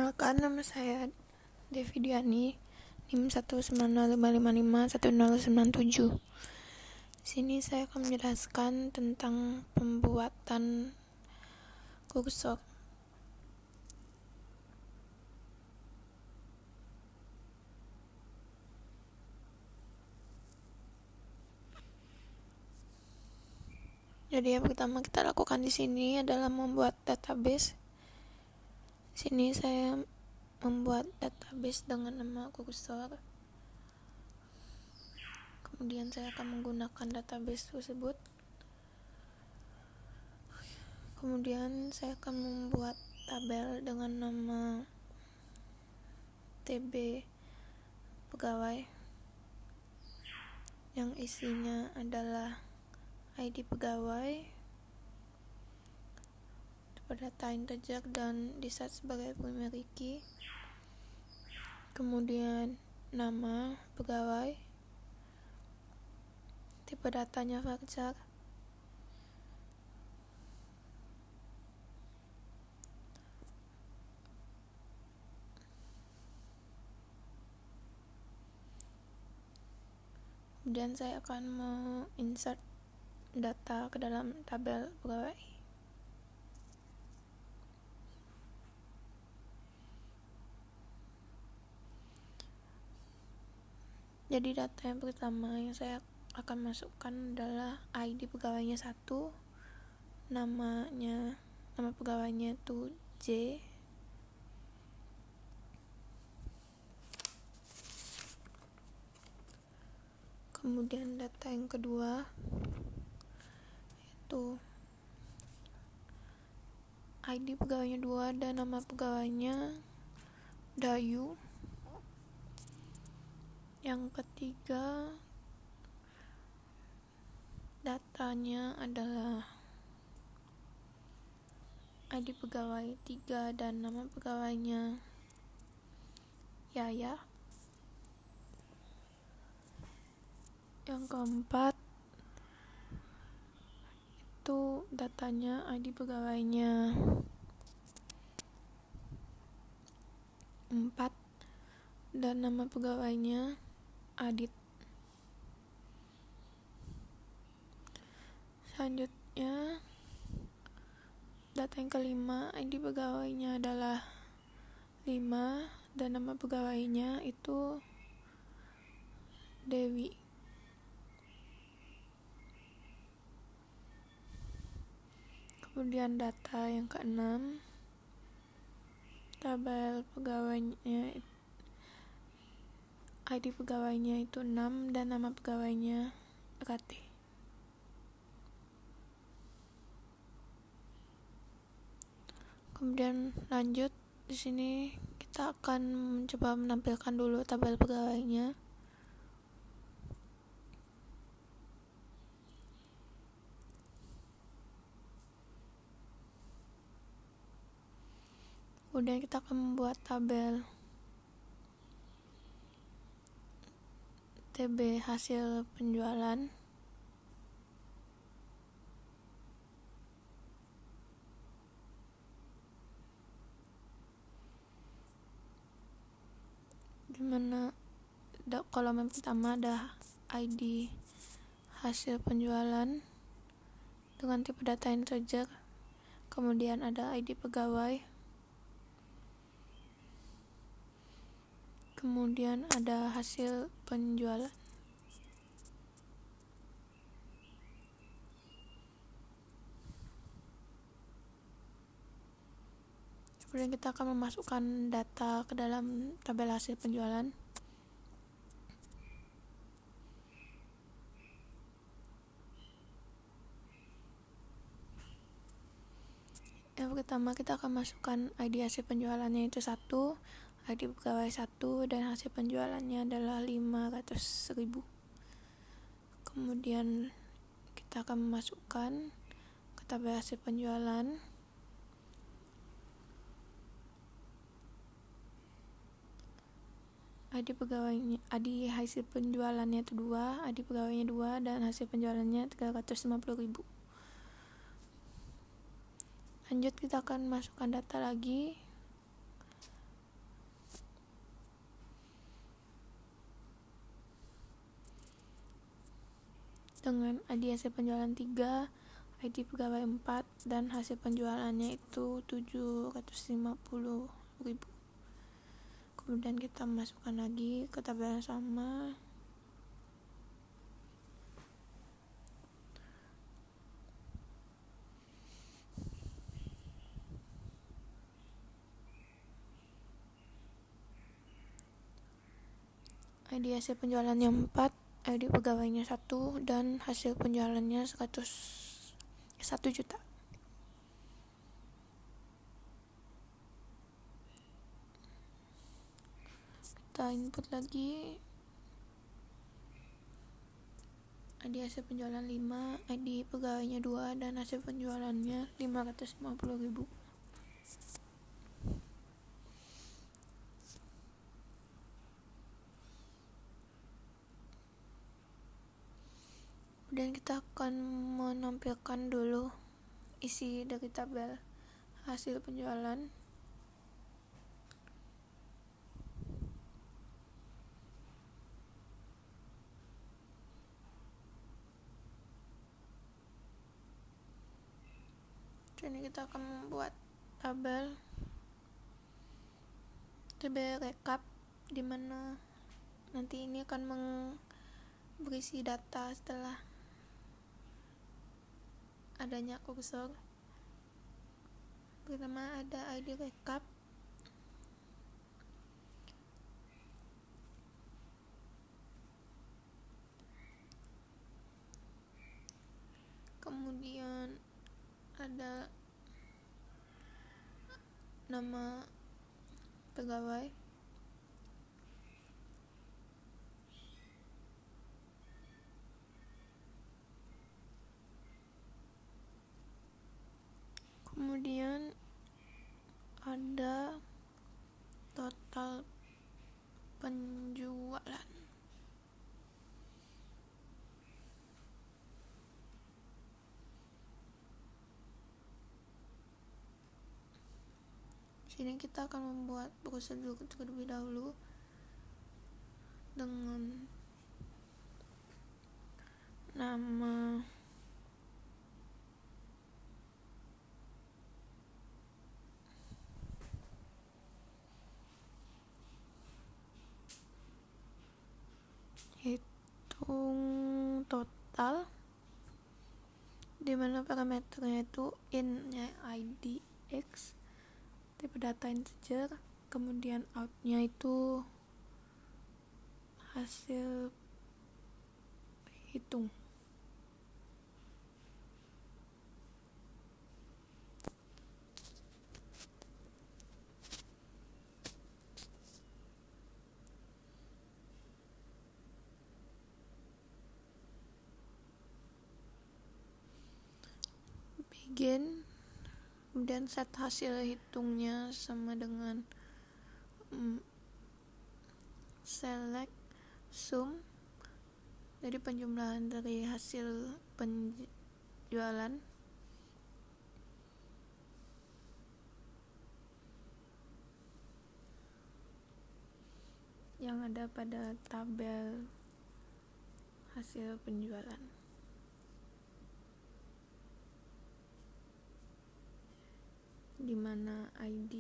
Perkenalkan, nama saya Devi Diani, NIM 19055510097. Di sini saya akan menjelaskan tentang pembuatan kursor. Jadi yang pertama kita lakukan di sini adalah membuat database. Di sini saya membuat database dengan nama kursor. Kemudian saya akan menggunakan database tersebut. Kemudian saya akan membuat tabel dengan nama TB pegawai yang isinya adalah ID pegawai, tipe data integer dan di-set sebagai primary key, kemudian nama pegawai, tipe datanya varchar, kemudian saya akan menginsert data ke dalam tabel pegawai. Jadi data yang pertama yang saya akan masukkan adalah ID pegawainya 1, nama pegawainya itu J, kemudian data yang kedua itu ID pegawainya 2 dan nama pegawainya Dayu. Yang ketiga datanya adalah ID pegawai 3 dan nama pegawainya Yaya. Yang keempat itu datanya ID pegawainya 4 dan nama pegawainya Adit. Selanjutnya data yang kelima, ID pegawainya adalah 5 dan nama pegawainya itu Dewi. Kemudian data yang keenam, tabel pegawainya, ID pegawainya itu 6 dan nama pegawainya Rati. Kemudian lanjut, di sini kita akan mencoba menampilkan dulu tabel pegawainya. Kemudian kita akan membuat tabel TB hasil penjualan. Dimana kolom yang pertama ada ID hasil penjualan dengan tipe data integer, kemudian ada ID pegawai, kemudian ada hasil penjualan. Kemudian kita akan memasukkan data ke dalam tabel hasil penjualan. Yang pertama kita akan masukkan ID hasil penjualannya itu 1, ID pegawai 1 dan hasil penjualannya adalah 500.000. Kemudian kita akan memasukkan ke tabel hasil penjualan ID hasil penjualannya itu 2, ID pegawainya 2 dan hasil penjualannya 350.000. Lanjut kita akan masukkan data lagi. dengan ID hasil penjualan 3, ID pegawai 4, dan hasil penjualannya itu 750.000. Kemudian kita masukkan lagi ke tabel yang sama. ID hasil penjualannya 4, ID pegawainya 1, dan hasil penjualannya 1 juta. Kita input lagi ID hasil penjualan 5, ID pegawainya 2, dan hasil penjualannya 550.000. Kemudian kita akan menampilkan dulu isi dari tabel hasil penjualan. Ini kita akan membuat tabel rekap, dimana nanti ini akan berisi data setelah adanya kursor. Pertama ada ID rekap, kemudian ada nama pegawai, kemudian ada total penjualan. Sini kita akan membuat prosedur terlebih dahulu dengan nama hitung total, dimana parameternya itu in-nya ID X, tipe data integer, kemudian out-nya itu hasil hitung. Begin, kemudian set hasil hitungnya sama dengan select sum, jadi penjumlahan dari hasil penjualan yang ada pada tabel hasil penjualan. Dimana ID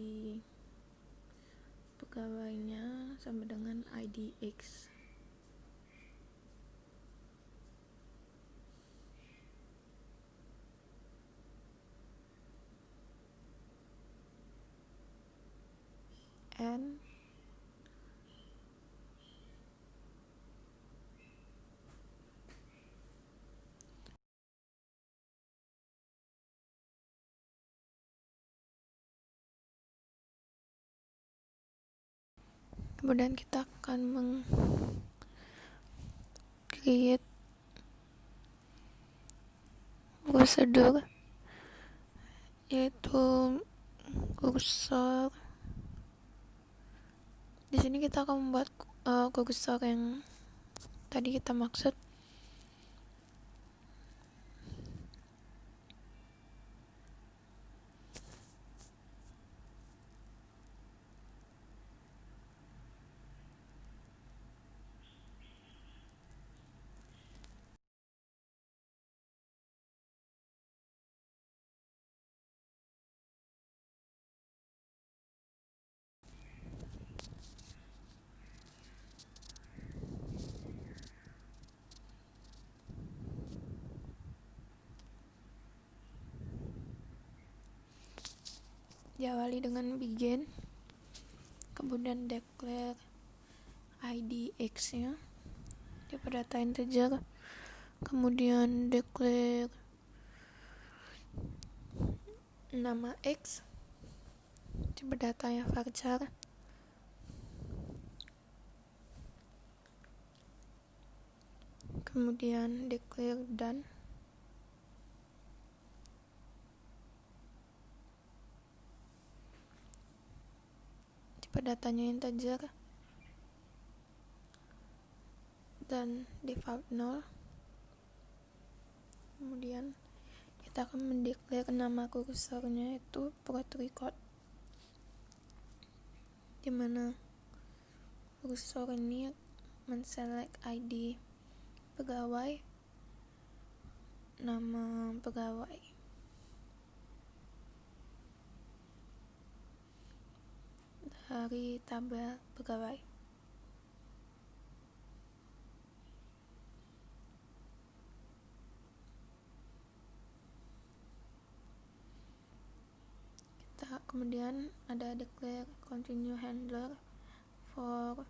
pegawainya sama dengan ID X. And kemudian kita akan create prosedur, yaitu kursor. Di sini kita akan membuat kursor yang tadi kita maksud. diawali dengan begin, kemudian declare ID X nya tipe data integer, kemudian declare nama X tipe datanya varchar, kemudian declare done, tipe datanya integer dan default null. Kemudian kita akan mendeklar nama kursornya itu prot record, dimana kursor ini men-select ID pegawai, nama pegawai, dari tabel pegawai. Kemudian ada declare continue handler for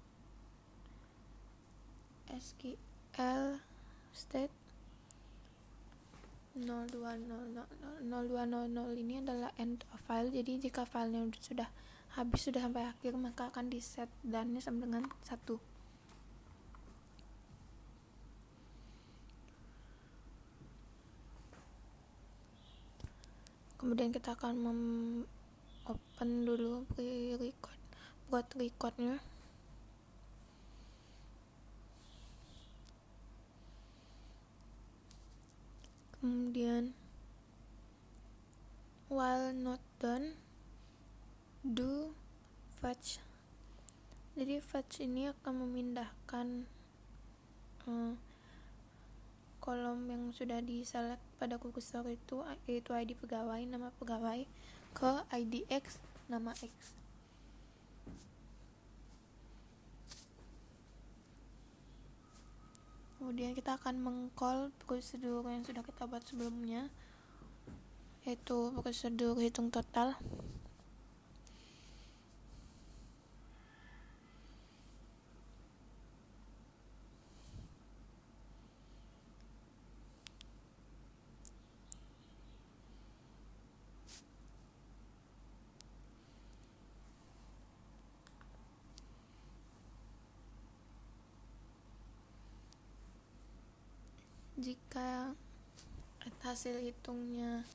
SQL state 0200 ini adalah end of file. Jadi jika filenya sudah habis, sudah sampai akhir, maka akan di set done-nya sama dengan 1. Kemudian kita akan open dulu prot recordnya. Kemudian while not done, do fetch. Jadi fetch ini akan memindahkan kolom yang sudah diselect pada kursor itu, yaitu ID pegawai, nama pegawai, ke ID X, nama X. Kemudian kita akan meng-call prosedur yang sudah kita buat sebelumnya, yaitu prosedur hitung total. Jika hasil hitungnya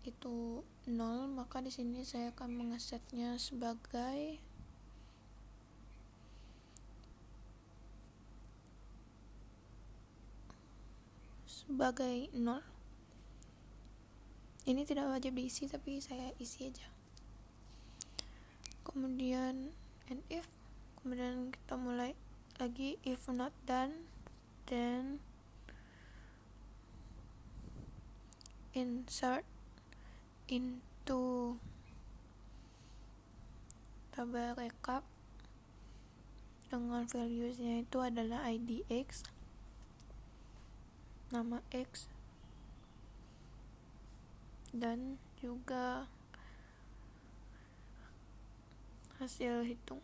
itu 0, maka di sini saya akan mengesetnya sebagai sebagai 0. Ini tidak wajib diisi, tapi saya isi aja. Kemudian and if, kemudian kita mulai lagi if not done, then insert into tabel rekap dengan values-nya itu adalah ID X, nama X, dan juga hasil hitung.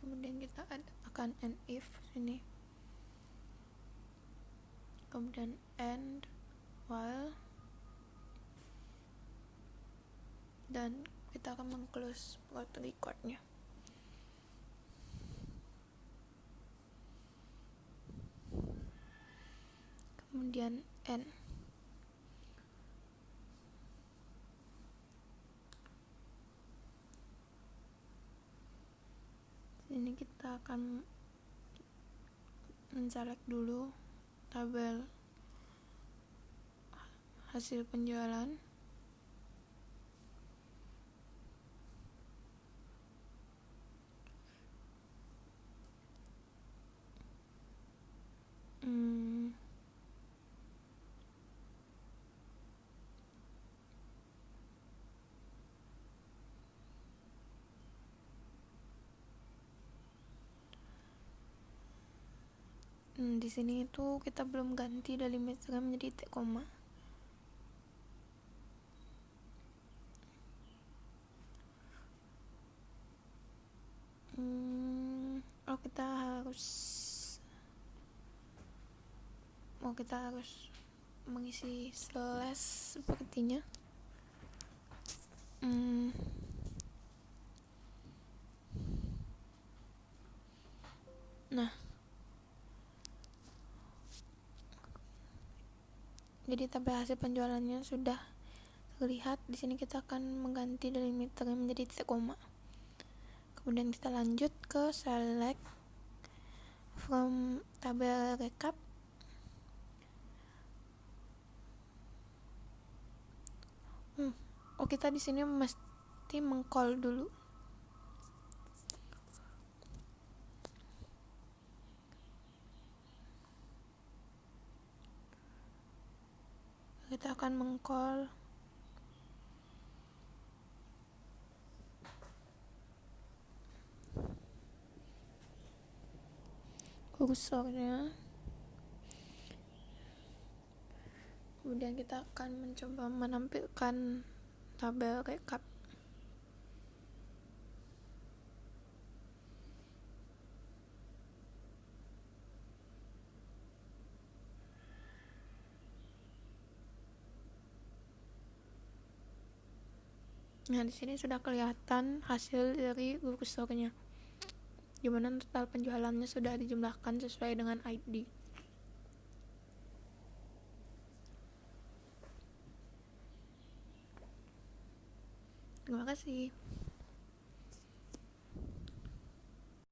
Kemudian kita akan and if sini, kemudian and while, dan kita akan meng-close prot recordnya. Kemudian end. Ini kita akan men-select dulu tabel hasil penjualan. Di sini itu kita belum ganti dari meter menjadi titik koma. Kita harus mengisi slash sepertinya. Nah, jadi tabel hasil penjualannya sudah terlihat. Di sini kita akan mengganti dari meter menjadi titik koma. Kemudian kita lanjut ke select from tabel recap. Kita di sini mesti meng-call dulu. Kita akan meng-call kursornya. Kemudian kita akan mencoba menampilkan tabel recap. Nah, di sini sudah kelihatan hasil dari kursornya, di mana total penjualannya sudah dijumlahkan sesuai dengan ID. Terima kasih.